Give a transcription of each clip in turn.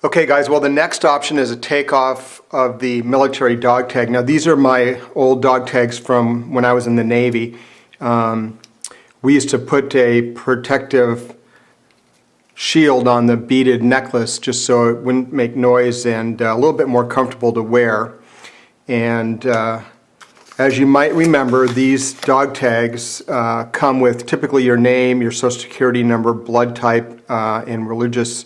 Okay guys, well the next option is a takeoff of the military dog tag. Now these are my old dog tags from when I was in the Navy. We used to put a protective shield on the beaded necklace just so it wouldn't make noise and a little bit more comfortable to wear. And as you might remember, these dog tags come with typically your name, your social security number, blood type, and religious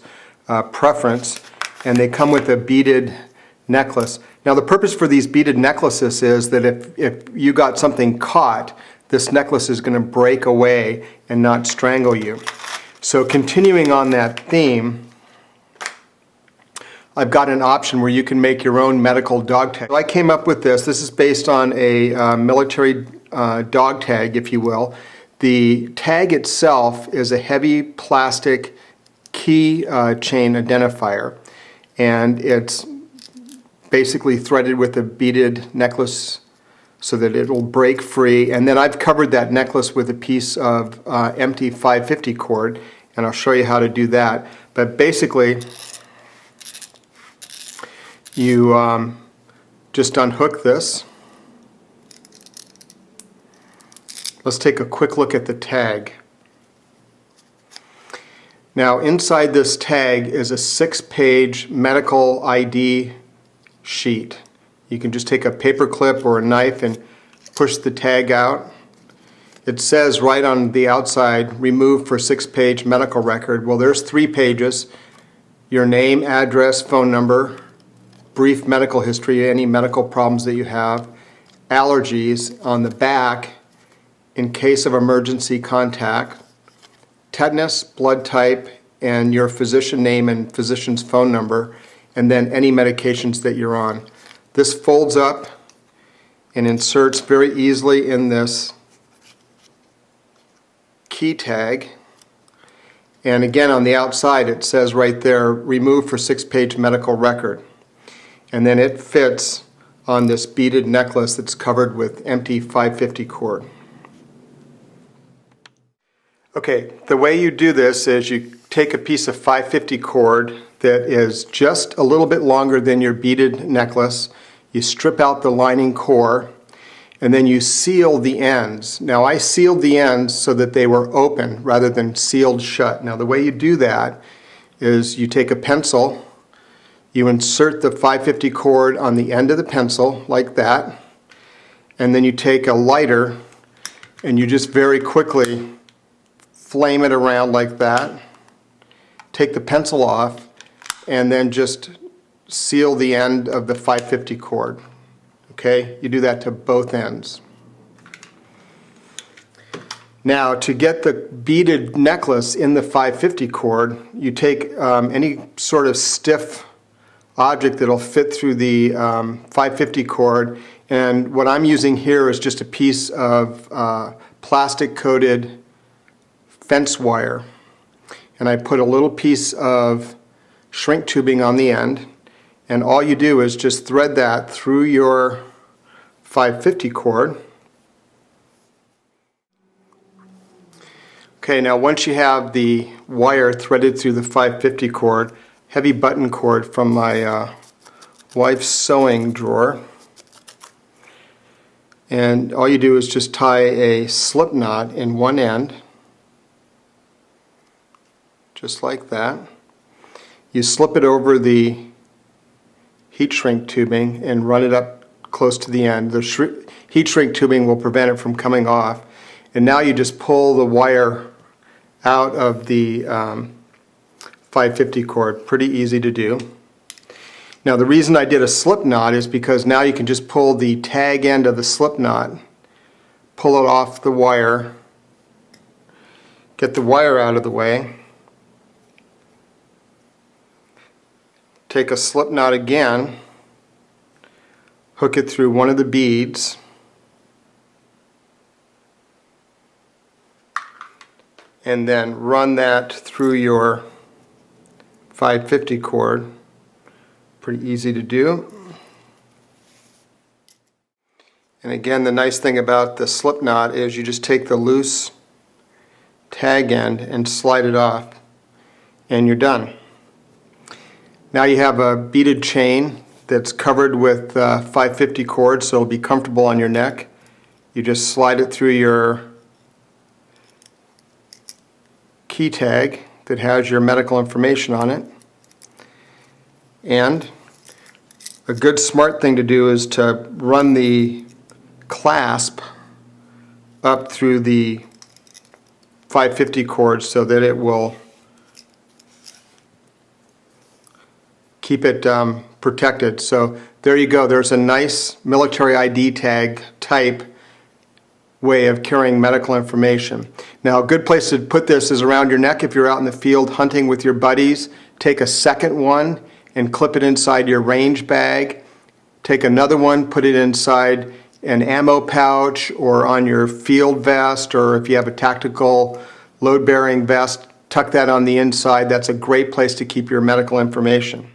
preference, and they come with a beaded necklace. Now the purpose for these beaded necklaces is that if you got something caught, this necklace is going to break away and not strangle you. So continuing on that theme, I've got an option where you can make your own medical dog tag. So I came up with this. This is based on a military dog tag, if you will. The tag itself is a heavy plastic key chain identifier, and it's basically threaded with a beaded necklace so that it will break free. And then I've covered that necklace with a piece of empty 550 cord, and I'll show you how to do that. But basically, you just unhook this. Let's take a quick look at the tag. Now inside this tag is a 6-page medical ID sheet. You can just take a paper clip or a knife and push the tag out. It says right on the outside, removed for 6-page medical record. Well, there's 3 pages. Your name, address, phone number, brief medical history, any medical problems that you have, allergies on the back in case of emergency contact, tetanus, blood type, and your physician name and physician's phone number, and then any medications that you're on. This folds up and inserts very easily in this key tag. And again, on the outside it says right there, removed for 6-page medical record. And then it fits on this beaded necklace that's covered with empty 550 cord. Okay, the way you do this is you take a piece of 550 cord that is just a little bit longer than your beaded necklace. You strip out the lining core, and then you seal the ends. Now I sealed the ends so that they were open rather than sealed shut. Now the way you do that is you take a pencil, you insert the 550 cord on the end of the pencil like that, and then you take a lighter and you just very quickly flame it around like that, take the pencil off, and then just seal the end of the 550 cord. Okay, you do that to both ends. Now to get the beaded necklace in the 550 cord, you take any sort of stiff object that'll fit through the 550 cord, and what I'm using here is just a piece of plastic coated fence wire, and I put a little piece of shrink tubing on the end, and all you do is just thread that through your 550 cord. Okay, now once you have the wire threaded through the 550 cord, heavy button cord from my wife's sewing drawer, and all you do is just tie a slip knot in one end, just like that. You slip it over the heat shrink tubing and run it up close to the end. The heat shrink tubing will prevent it from coming off. And now you just pull the wire out of the 550 cord. Pretty easy to do. Now the reason I did a slip knot is because now you can just pull the tag end of the slip knot, pull it off the wire, get the wire out of the way, take a slip knot again, hook it through one of the beads, and then run that through your 550 cord. Pretty easy to do. And again, the nice thing about the slip knot is you just take the loose tag end and slide it off, and you're done. Now you have a beaded chain that's covered with 550 cord, so it'll be comfortable on your neck. You just slide it through your key tag that has your medical information on it. And a good smart thing to do is to run the clasp up through the 550 cord so that it will keep it protected. So there you go. There's a nice military ID tag type way of carrying medical information. Now, a good place to put this is around your neck. If you're out in the field hunting with your buddies, take a second one and clip it inside your range bag. Take another one, put it inside an ammo pouch or on your field vest, or if you have a tactical load-bearing vest, tuck that on the inside. That's a great place to keep your medical information.